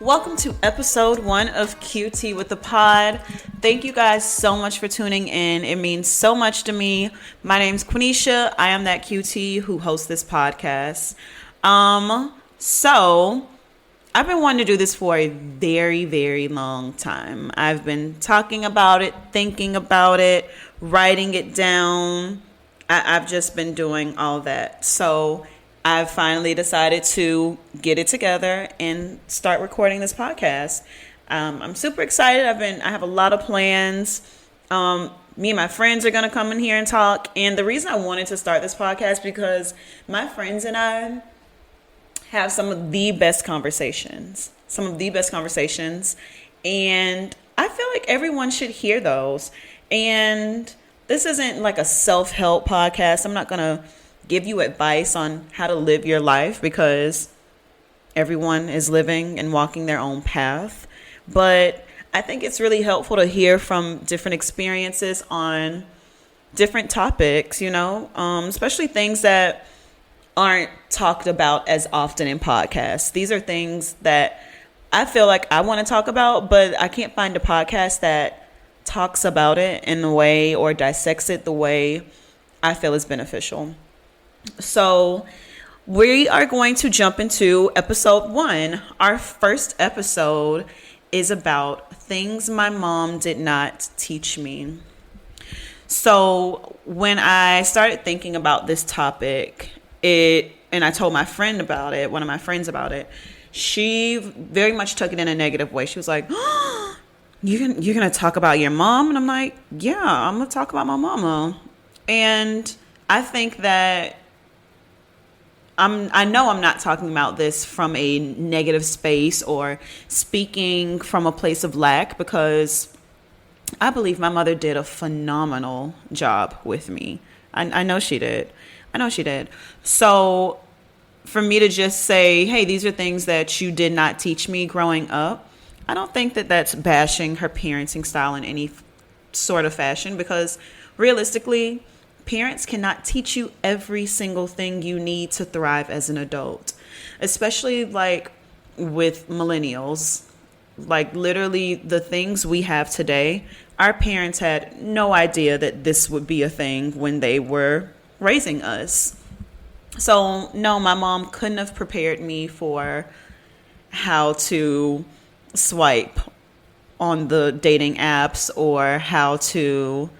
Welcome to episode 1 of QT with the Pod. Thank you guys so much for tuning in. It means so much to me. My name's Quenisha. I am that QT who hosts this podcast. So I've been wanting to do this for a very, very long time. I've been talking about it, thinking about it, writing it down. I've just been doing all that. So I've finally decided to get it together and start recording this podcast. I'm super excited. I have a lot of plans. Me and my friends are going to come in here and talk. And the reason I wanted to start this podcast because my friends and I have some of the best conversations. And I feel like everyone should hear those. And this isn't like a self-help podcast. I'm not going to give you advice on how to live your life because everyone is living and walking their own path. But I think it's really helpful to hear from different experiences on different topics, especially things that aren't talked about as often in podcasts. These are things that I feel like I want to talk about, but I can't find a podcast that talks about it in the way or dissects it the way I feel is beneficial. So we are going to jump into episode 1. Our first episode is about things my mom did not teach me. So when I started thinking about this topic, and I told my friend about it, one of my friends about it, she very much took it in a negative way. She was like, oh, you're gonna talk about your mom? And I'm like, yeah, I'm gonna talk about my mama. And I think that I know I'm not talking about this from a negative space or speaking from a place of lack, because I believe my mother did a phenomenal job with me. I know she did. So for me to just say, hey, these are things that you did not teach me growing up, I don't think that that's bashing her parenting style in any sort of fashion, because realistically, parents cannot teach you every single thing you need to thrive as an adult, especially like with millennials. Like literally the things we have today, our parents had no idea that this would be a thing when they were raising us. So no, my mom couldn't have prepared me for how to swipe on the dating apps or how to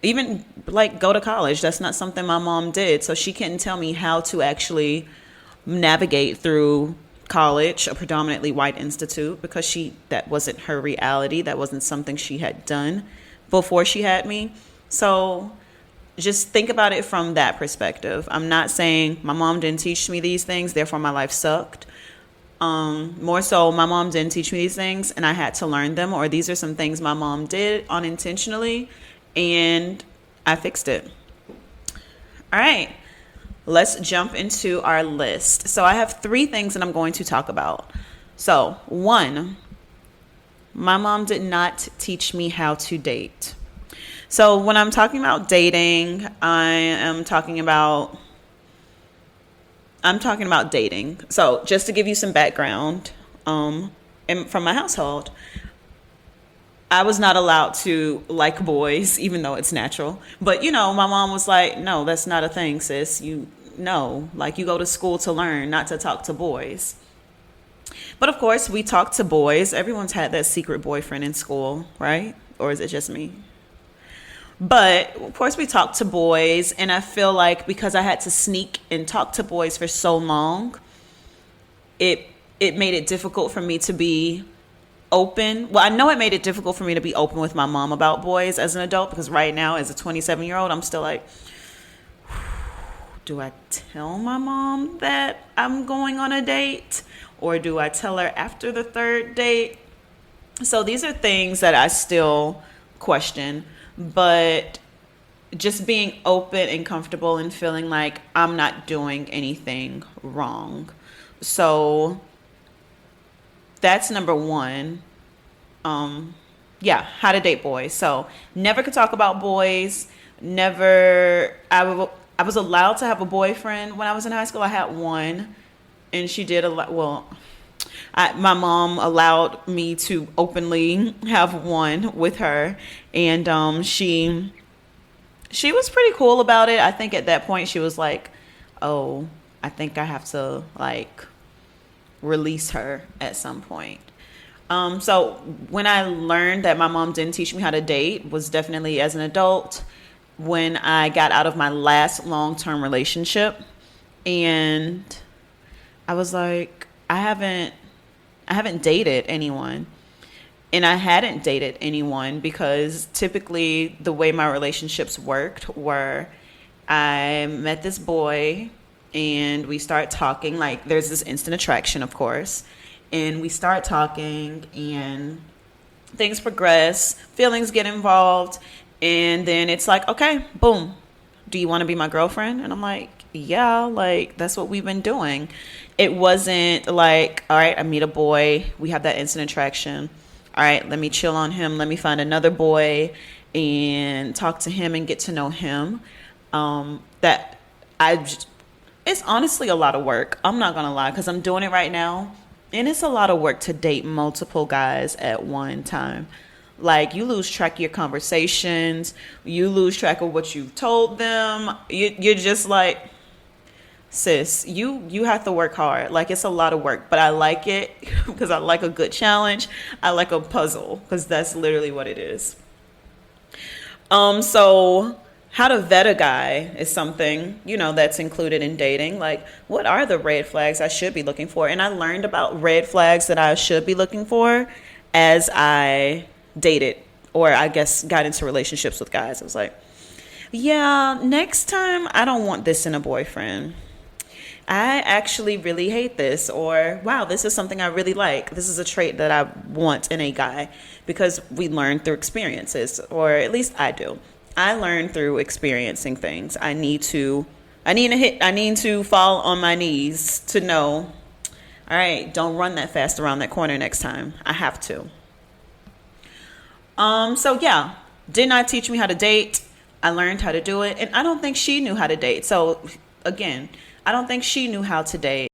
even like go to college. That's not something my mom did. So she couldn't tell me how to actually navigate through college, a predominantly white institute, because that wasn't her reality. That wasn't something she had done before she had me. So just think about it from that perspective. I'm not saying my mom didn't teach me these things, therefore my life sucked. More so, my mom didn't teach me these things and I had to learn them, or these are some things my mom did unintentionally and I fixed it. All right, let's jump into our list. So I have 3 things that I'm going to talk about. So 1, my mom did not teach me how to date. So when I'm talking about dating, I'm talking about dating. So just to give you some background, from my household, I was not allowed to like boys, even though it's natural. But, my mom was like, no, that's not a thing, sis. You go to school to learn, not to talk to boys. But of course, we talk to boys. Everyone's had that secret boyfriend in school, right? Or is it just me? But of course, we talk to boys. And I feel like because I had to sneak and talk to boys for so long, it made it difficult for me to be open. Well, I know it made it difficult for me to be open with my mom about boys as an adult, because right now as a 27-year-old, I'm still like, do I tell my mom that I'm going on a date, or do I tell her after the 3rd date? So these are things that I still question, but just being open and comfortable and feeling like I'm not doing anything wrong. So that's number 1. How to date boys. So never could talk about boys. I was allowed to have a boyfriend when I was in high school. I had one, and she did a lot. Well, My mom allowed me to openly have one with her, and she was pretty cool about it. I think at that point she was like, "Oh, I think I have to like release her at some point." So when I learned that my mom didn't teach me how to date was definitely as an adult when I got out of my last long-term relationship, and I was like, I haven't dated anyone. And I hadn't dated anyone because typically the way my relationships worked were I met this boy and we start talking. Like, there's this instant attraction, of course. And we start talking and things progress, feelings get involved. And then it's like, okay, boom. Do you want to be my girlfriend? And I'm like, yeah, like that's what we've been doing. It wasn't like, all right, I meet a boy, we have that instant attraction. All right, let me chill on him. Let me find another boy and talk to him and get to know him. That it's honestly a lot of work. I'm not gonna lie, because I'm doing it right now, and it's a lot of work to date multiple guys at one time. Like, you lose track of your conversations, you lose track of what you've told them. You're just like, sis, you have to work hard. Like, it's a lot of work, but I like it because I like a good challenge. I like a puzzle because that's literally what it is. So how to vet a guy is something, that's included in dating. Like, what are the red flags I should be looking for? And I learned about red flags that I should be looking for as I dated, or I guess got into relationships with guys. I was like, yeah, next time I don't want this in a boyfriend. I actually really hate this, or wow, this is something I really like. This is a trait that I want in a guy, because we learn through experiences, or at least I do. I learn through experiencing things. I need to fall on my knees to know, all right, don't run that fast around that corner next time. I have to. So yeah, did not teach me how to date. I learned how to do it, and I don't think she knew how to date. So again, I don't think she knew how to date.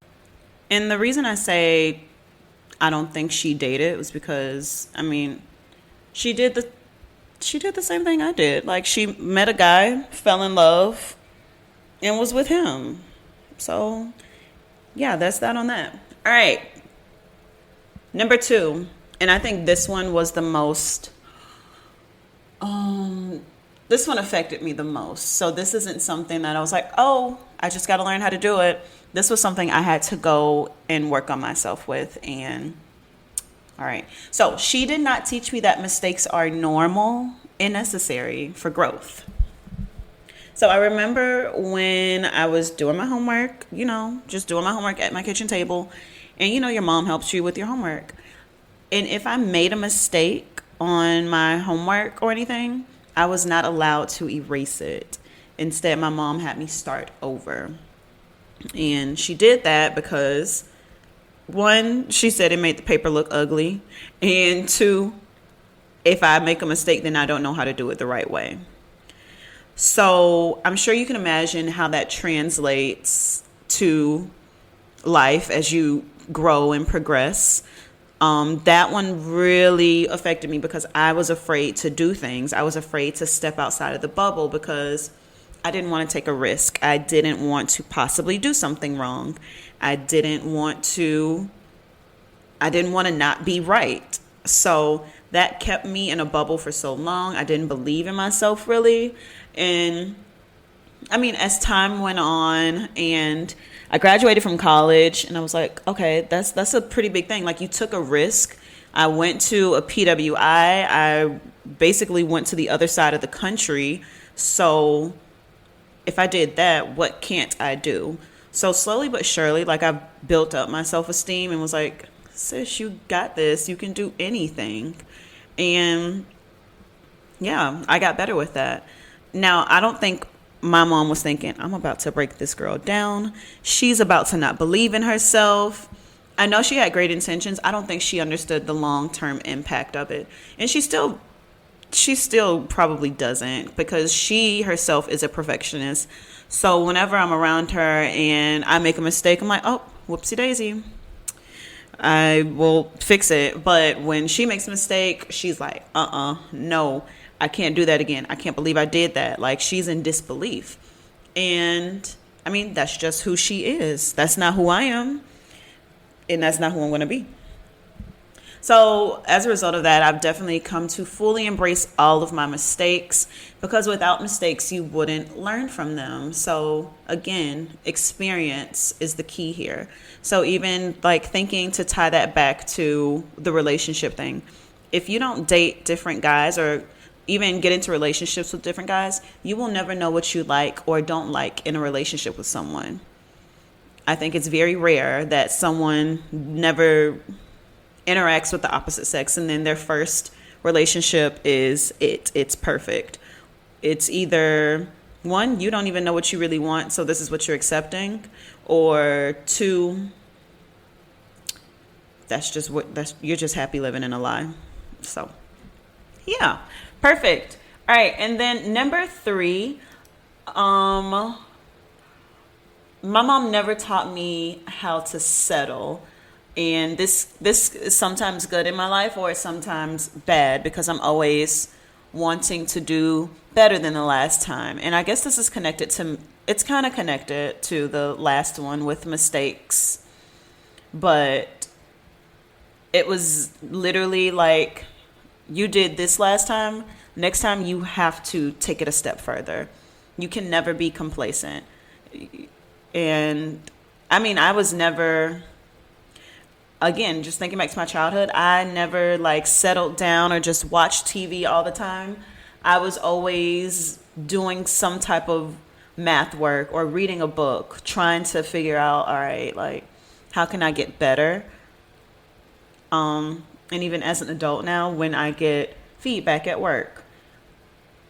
And the reason I say I don't think she dated was because, she did the same thing I did. Like, she met a guy, fell in love, and was with him. So yeah, that's that on that. All right. Number 2, and I think this one was the most this one affected me the most. So this isn't something that I was like, oh, I just got to learn how to do it. This was something I had to go and work on myself with. And all right. So she did not teach me that mistakes are normal and necessary for growth. So I remember when I was doing my homework, just doing my homework at my kitchen table, and your mom helps you with your homework. And if I made a mistake on my homework or anything, I was not allowed to erase it. Instead, my mom had me start over. And she did that because, 1, she said it made the paper look ugly. And 2, if I make a mistake, then I don't know how to do it the right way. So I'm sure you can imagine how that translates to life as you grow and progress. That one really affected me because I was afraid to do things. I was afraid to step outside of the bubble because I didn't want to take a risk. I didn't want to possibly do something wrong. I didn't want to not be right. So that kept me in a bubble for so long. I didn't believe in myself really. And as time went on and I graduated from college, and I was like, okay, that's a pretty big thing. Like, you took a risk. I went to a PWI. I basically went to the other side of the country. So if I did that, what can't I do? So slowly but surely, like, I built up my self-esteem and was like, sis, you got this. You can do anything. And yeah, I got better with that. Now, I don't think my mom was thinking, I'm about to break this girl down. She's about to not believe in herself. I know she had great intentions. I don't think she understood the long-term impact of it. And she still probably doesn't, because she herself is a perfectionist. So whenever I'm around her and I make a mistake, I'm like, oh, whoopsie daisy. I will fix it. But when she makes a mistake, she's like, no, I can't do that again. I can't believe I did that. Like, she's in disbelief. And I mean, that's just who she is. That's not who I am. And that's not who I'm going to be. So as a result of that, I've definitely come to fully embrace all of my mistakes, because without mistakes, you wouldn't learn from them. So again, experience is the key here. So even like thinking to tie that back to the relationship thing, if you don't date different guys or even get into relationships with different guys, you will never know what you like or don't like in a relationship with someone. I think it's very rare that someone never interacts with the opposite sex and then their first relationship is it's perfect. It's either one, you don't even know what you really want, so this is what you're accepting, or two, you're just happy living in a lie. So yeah, perfect. All right, and then number 3, my mom never taught me how to settle. And this is sometimes good in my life, or it's sometimes bad, because I'm always wanting to do better than the last time. And I guess this is kind of connected to the last one with mistakes. But it was literally like, you did this last time, next time you have to take it a step further. You can never be complacent. And I mean, I was never... Again, just thinking back to my childhood, I never like settled down or just watched TV all the time. I was always doing some type of math work or reading a book, trying to figure out, all right, like, how can I get better? And even as an adult now, when I get feedback at work,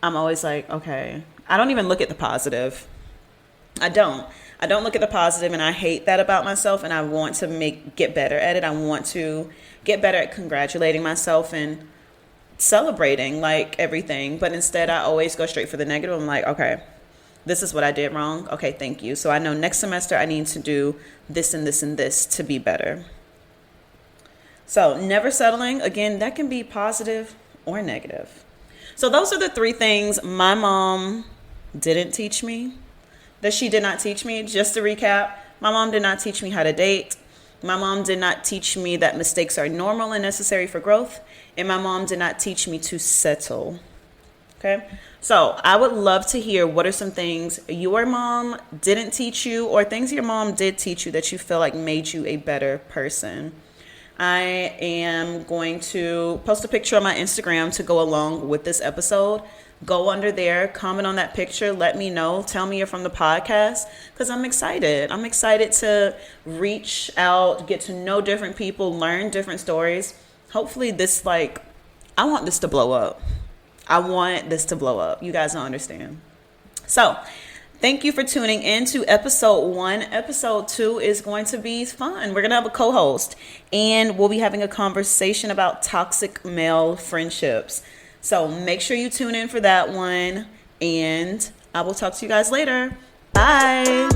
I'm always like, okay, I don't even look at the positive. I don't look at the positive, and I hate that about myself, and I want to get better at it. I want to get better at congratulating myself and celebrating like everything. But instead, I always go straight for the negative. I'm like, okay, this is what I did wrong. Okay, thank you. So I know next semester I need to do this and this and this to be better. So never settling. Again, that can be positive or negative. So those are the 3 things my mom didn't teach me. That she did not teach me. Just to recap, my mom did not teach me how to date. My mom did not teach me that mistakes are normal and necessary for growth. And my mom did not teach me to settle. Okay? So I would love to hear, what are some things your mom didn't teach you, or things your mom did teach you that you feel like made you a better person. I am going to post a picture on my Instagram to go along with this episode. Go under there, comment on that picture, let me know, tell me you're from the podcast, because I'm excited. I'm excited to reach out, get to know different people, learn different stories. Hopefully I want this to blow up. You guys don't understand. So thank you for tuning in to episode 1. Episode 2 is going to be fun. We're going to have a co-host, and we'll be having a conversation about toxic male friendships. So make sure you tune in for that one, and I will talk to you guys later. Bye.